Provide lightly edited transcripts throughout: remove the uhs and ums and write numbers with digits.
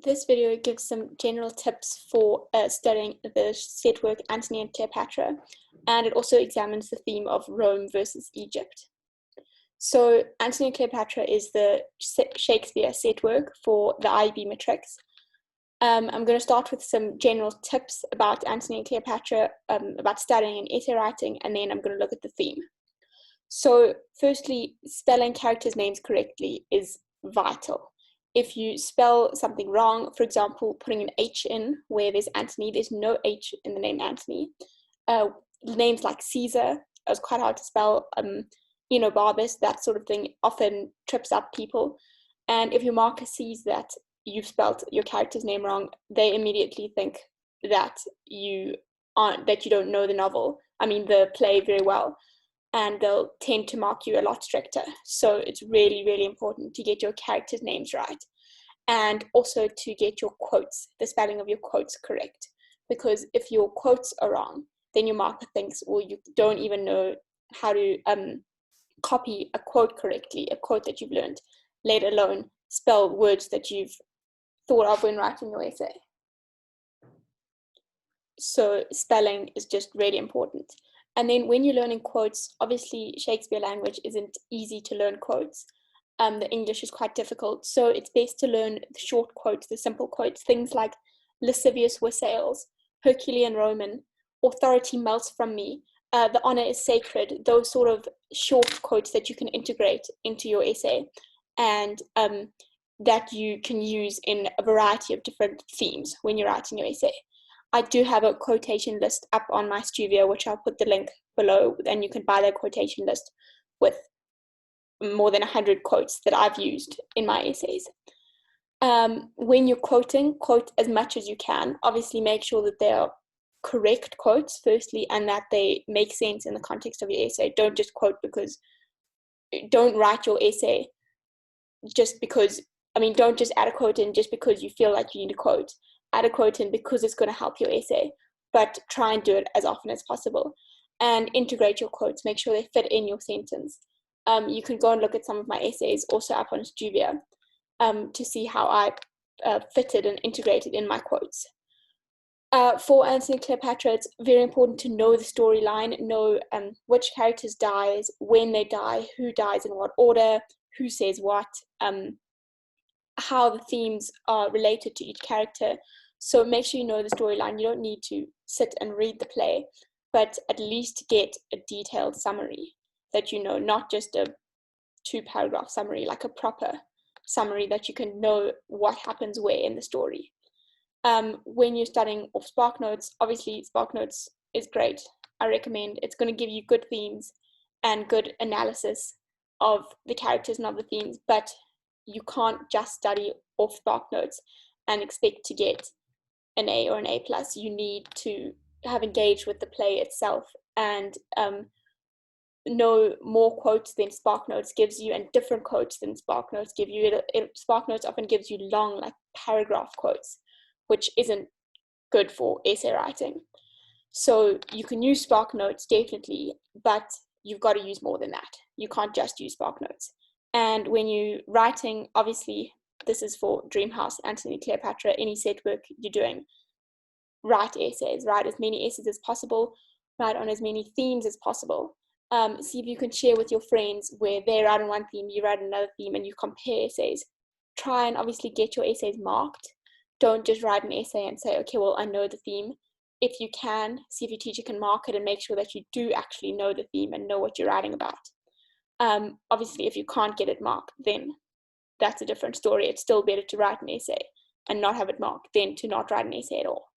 This video gives some general tips for studying the set work Antony and Cleopatra, and it also examines the theme of Rome versus Egypt. So Antony and Cleopatra is the Shakespeare set work for the IB matrics. I'm going to start with some general tips about Antony and Cleopatra, about studying and essay writing, and then I'm going to look at the theme. So firstly, spelling characters' names correctly is vital. If you spell something wrong, for example, putting an H in where there's Antony, there's no H in the name Antony. Names like Caesar, it was quite hard to spell, Barbus, that sort of thing often trips up people. And if your marker sees that you've spelled your character's name wrong, they immediately think that you don't know the play very well, and they'll tend to mark you a lot stricter. So it's really, really important to get your characters' names right, and also to get your quotes, the spelling of your quotes correct. Because if your quotes are wrong, then your marker thinks, well, you don't even know how to copy a quote correctly, a quote that you've learned, let alone spell words that you've thought of when writing your essay. So spelling is just really important. And then when you're learning quotes, obviously Shakespeare language isn't easy to learn quotes. The English is quite difficult. So it's best to learn the short quotes, the simple quotes, things like lascivious wassails, Herculean Roman, authority melts from me, the honor is sacred, those sort of short quotes that you can integrate into your essay, and that you can use in a variety of different themes when you're writing your essay. I do have a quotation list up on my Studio, which I'll put the link below, and you can buy that quotation list with more than 100 quotes that I've used in my essays. When you're quoting, quote as much as you can. Obviously, make sure that they are correct quotes, firstly, and that they make sense in the context of your essay. Don't just quote don't write your essay just because, don't just add a quote in just because you feel like you need a quote. Add a quote in because it's going to help your essay, but try and do it as often as possible. And integrate your quotes, make sure they fit in your sentence. You can go and look at some of my essays also up on Studio to see how I fitted and integrated in my quotes. For Antony and Cleopatra, it's very important to know the storyline, know which characters dies, when they die, who dies in what order, who says what, how the themes are related to each character. So make sure you know the storyline. You don't need to sit and read the play, but at least get a detailed summary that you know, not just a 2-paragraph summary, like a proper summary that you can know what happens where in the story. When you're studying off SparkNotes, obviously SparkNotes is great. I recommend. It's going to give you good themes and good analysis of the characters and of the themes, but you can't just study off SparkNotes and expect to get an A or an A+. You need to have engaged with the play itself and know more quotes than SparkNotes gives you, and different quotes than SparkNotes give you. SparkNotes often gives you long, like paragraph quotes, which isn't good for essay writing. So you can use SparkNotes definitely, but you've got to use more than that. You can't just use SparkNotes. And when you're writing, obviously, this is for Dreamhouse, Antony and Cleopatra, any set work you're doing, write essays, write as many essays as possible, write on as many themes as possible. See if you can share with your friends where they write on one theme, you write another theme, and you compare essays. Try and obviously get your essays marked. Don't just write an essay and say, okay, well, I know the theme. If you can, see if your teacher can mark it and make sure that you do actually know the theme and know what you're writing about. Obviously, if you can't get it marked, then that's a different story. It's still better to write an essay and not have it marked than to not write an essay at all.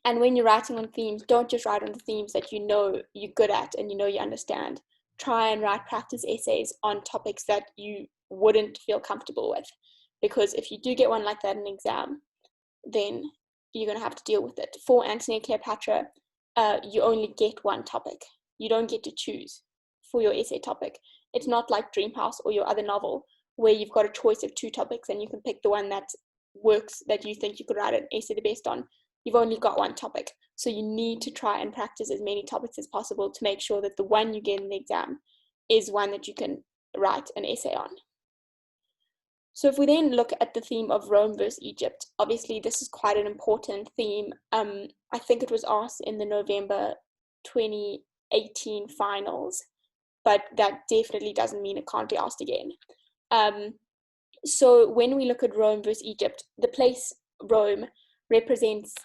And when you're writing on themes, don't just write on the themes that you know you're good at and you know you understand. Try and write practice essays on topics that you wouldn't feel comfortable with. Because if you do get one like that in an exam, then you're going to have to deal with it. For Antony and Cleopatra, you only get one topic. You don't get to choose for your essay topic. It's not like Dreamhouse or your other novel where you've got a choice of 2 topics and you can pick the one that works, that you think you could write an essay the best on. You've only got one topic. So you need to try and practice as many topics as possible to make sure that the one you get in the exam is one that you can write an essay on. So if we then look at the theme of Rome versus Egypt, obviously this is quite an important theme. I think it was asked in the November 2018 finals, but that definitely doesn't mean it can't be asked again. So when we look at Rome versus Egypt, the place Rome represents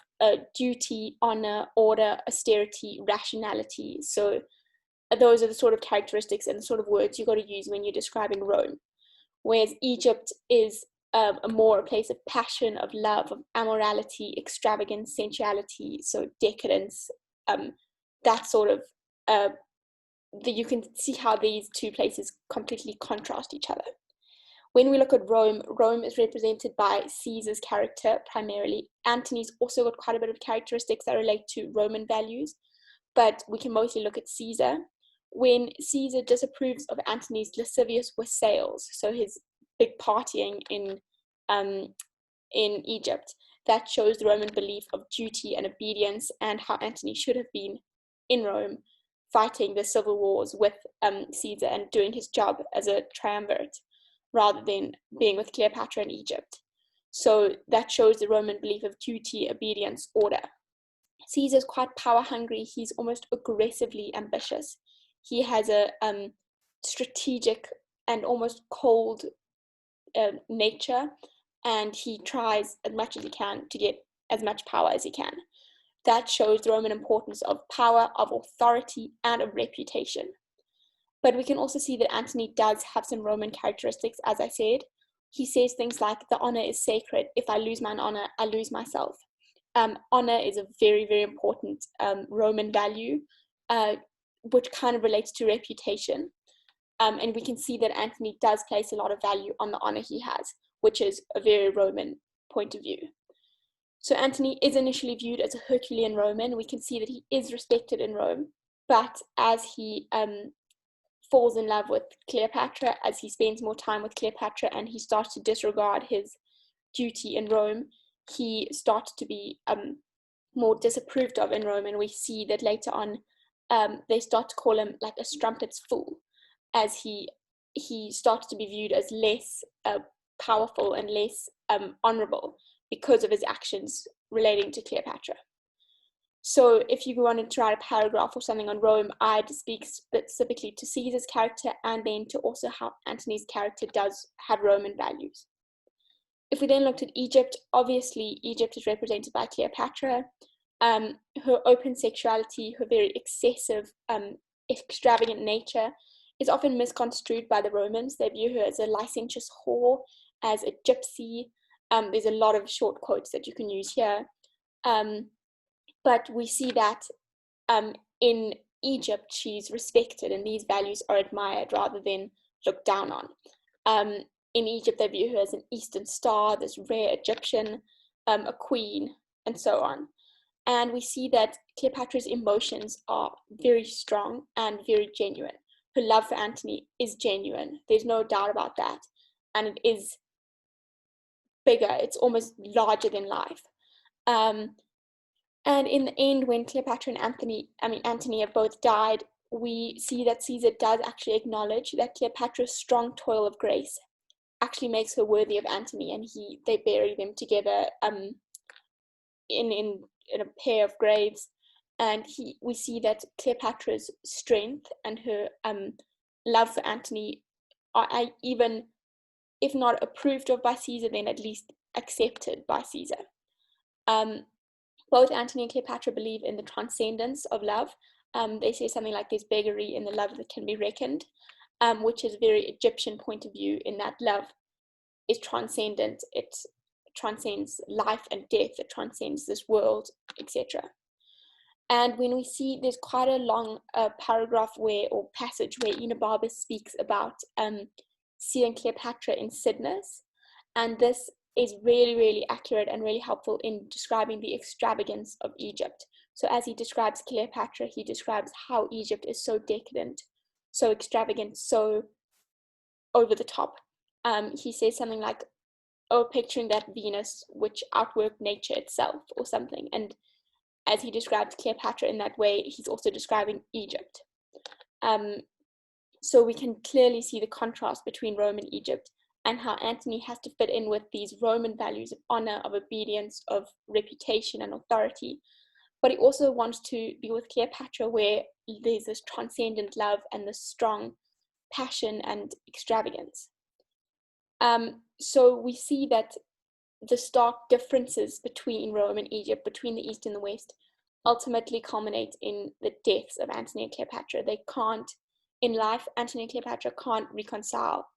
duty, honor, order, austerity, rationality. So those are the sort of characteristics and the sort of words you got to use when you're describing Rome. Whereas Egypt is a place of passion, of love, of amorality, extravagance, sensuality, so decadence, that sort of, you can see how these two places completely contrast each other. When we look at Rome, Rome is represented by Caesar's character primarily. Antony's also got quite a bit of characteristics that relate to Roman values, but we can mostly look at Caesar. When Caesar disapproves of Antony's lascivious wassails, so his big partying in Egypt, that shows the Roman belief of duty and obedience and how Antony should have been in Rome, fighting the civil wars with Caesar and doing his job as a triumvirate, rather than being with Cleopatra in Egypt. So that shows the Roman belief of duty, obedience, order. Caesar's quite power hungry. He's almost aggressively ambitious. He has a strategic and almost cold nature, and he tries as much as he can to get as much power as he can. That shows the Roman importance of power, of authority, and of reputation. But we can also see that Antony does have some Roman characteristics, as I said. He says things like, the honor is sacred. If I lose my honor, I lose myself. Honor is a very, very important Roman value, which kind of relates to reputation. And we can see that Antony does place a lot of value on the honor he has, which is a very Roman point of view. So Antony is initially viewed as a Herculean Roman. We can see that he is respected in Rome, but as he falls in love with Cleopatra, as he spends more time with Cleopatra and he starts to disregard his duty in Rome, he starts to be more disapproved of in Rome. And we see that later on, they start to call him like a strumpet's fool, as he starts to be viewed as less powerful and less honorable because of his actions relating to Cleopatra. So if you wanted to write a paragraph or something on Rome, I'd speak specifically to Caesar's character and then to also how Antony's character does have Roman values. If we then looked at Egypt, obviously Egypt is represented by Cleopatra. Her open sexuality, her very excessive, extravagant nature is often misconstrued by the Romans. They view her as a licentious whore, as a gypsy. There's a lot of short quotes that you can use here. But we see that in Egypt, she's respected and these values are admired rather than looked down on. In Egypt, they view her as an Eastern star, this rare Egyptian, a queen, and so on. And we see that Cleopatra's emotions are very strong and very genuine. Her love for Antony is genuine. There's no doubt about that. And it is bigger. It's almost larger than life. And in the end, when Cleopatra and Antony have both died, we see that Caesar does actually acknowledge that Cleopatra's strong toil of grace actually makes her worthy of Antony, and they bury them together in a pair of graves. And we see that Cleopatra's strength and her love for Antony are even, if not approved of by Caesar, then at least accepted by Caesar. Both Antony and Cleopatra believe in the transcendence of love. They say something like there's beggary in the love that can be reckoned, which is a very Egyptian point of view, in that love is transcendent. It transcends life and death. It transcends this world, etc. And when we see, there's quite a long paragraph or passage where Enobarbus speaks about seeing Cleopatra in Cydnus, and this is really, really accurate and really helpful in describing the extravagance of Egypt. So as he describes Cleopatra, he describes how Egypt is so decadent, so extravagant, so over the top. He says something like, oh, picturing that Venus which outworked nature itself or something. And as he describes Cleopatra in that way, he's also describing Egypt. So we can clearly see the contrast between Rome and Egypt. and how Antony has to fit in with these Roman values of honor, of obedience, of reputation and authority. But he also wants to be with Cleopatra, where there's this transcendent love and this strong passion and extravagance. So we see that the stark differences between Rome and Egypt, between the East and the West, ultimately culminate in the deaths of Antony and Cleopatra. They can't, in life, Antony and Cleopatra can't reconcile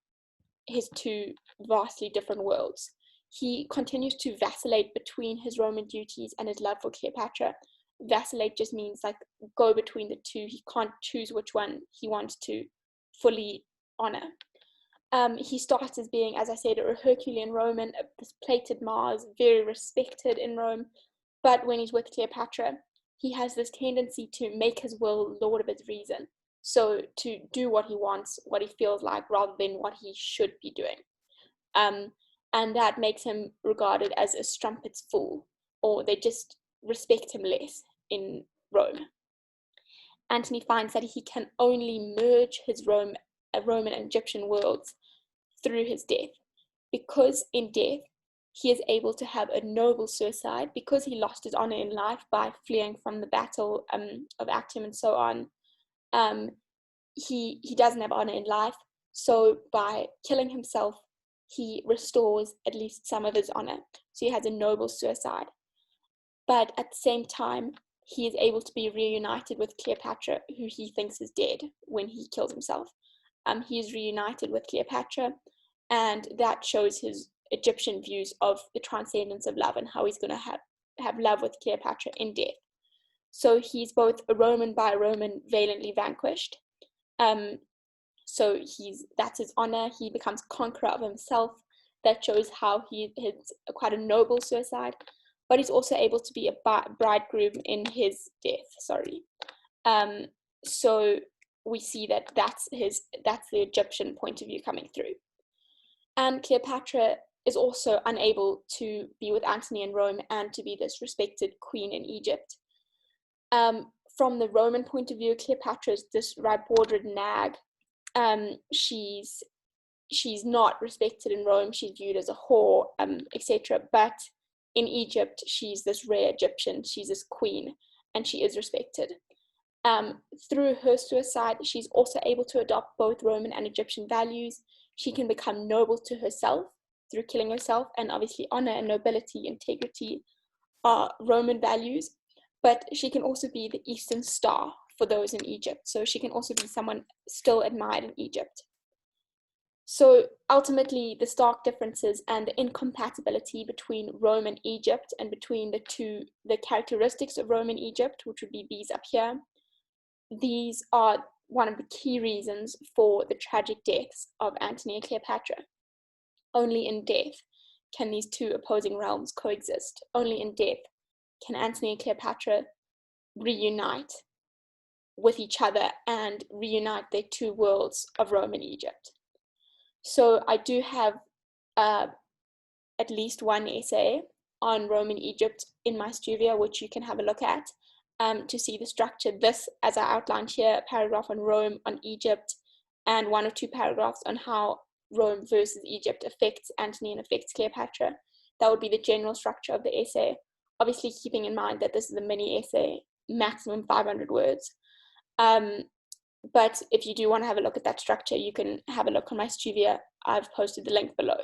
his two vastly different worlds. He continues to vacillate between his Roman duties and his love for Cleopatra. Vacillate just means like go between the two. He can't choose which one he wants to fully honor. He starts as being, as I said, a Herculean Roman, this plated Mars, very respected in Rome. But when he's with Cleopatra, he has this tendency to make his will lord of his reason. So to do what he wants, what he feels like, rather than what he should be doing. And that makes him regarded as a strumpet's fool, or they just respect him less in Rome. Antony finds that he can only merge his Roman and Egyptian worlds through his death, because in death he is able to have a noble suicide, because he lost his honor in life by fleeing from the battle of Actium and so on. He doesn't have honor in life, so by killing himself he restores at least some of his honor. So he has a noble suicide, but at the same time he is able to be reunited with Cleopatra, who he thinks is dead when he kills himself. He is reunited with Cleopatra, and that shows his Egyptian views of the transcendence of love and how he's going to have love with Cleopatra in death. So he's both a Roman by a Roman, valiantly vanquished. So that's his honor. He becomes conqueror of himself. That shows how he has quite a noble suicide. But he's also able to be a bridegroom in his death. So we see that that's the Egyptian point of view coming through. And Cleopatra is also unable to be with Antony in Rome and to be this respected queen in Egypt. From the Roman point of view, Cleopatra is this ribald nag. She's not respected in Rome. She's viewed as a whore, etc. But in Egypt, she's this rare Egyptian. She's this queen, and she is respected. Through her suicide, she's also able to adopt both Roman and Egyptian values. She can become noble to herself through killing herself, and obviously honor and nobility, integrity are Roman values, but she can also be the Eastern Star for those in Egypt. So she can also be someone still admired in Egypt. So ultimately, the stark differences and the incompatibility between Rome and Egypt, and between the characteristics of Rome and Egypt, which would be these up here, these are one of the key reasons for the tragic deaths of Antony and Cleopatra. Only in death can these two opposing realms coexist. Only in death can Antony and Cleopatra reunite with each other and reunite their two worlds of Rome and Egypt. So I do have at least one essay on Rome and Egypt in my studio, which you can have a look at to see the structure. This, as I outlined here, a paragraph on Rome, on Egypt, and 1 or 2 paragraphs on how Rome versus Egypt affects Antony and affects Cleopatra. That would be the general structure of the essay. Obviously, keeping in mind that this is a mini essay, maximum 500 words. But if you do want to have a look at that structure, you can have a look on my studio. I've posted the link below.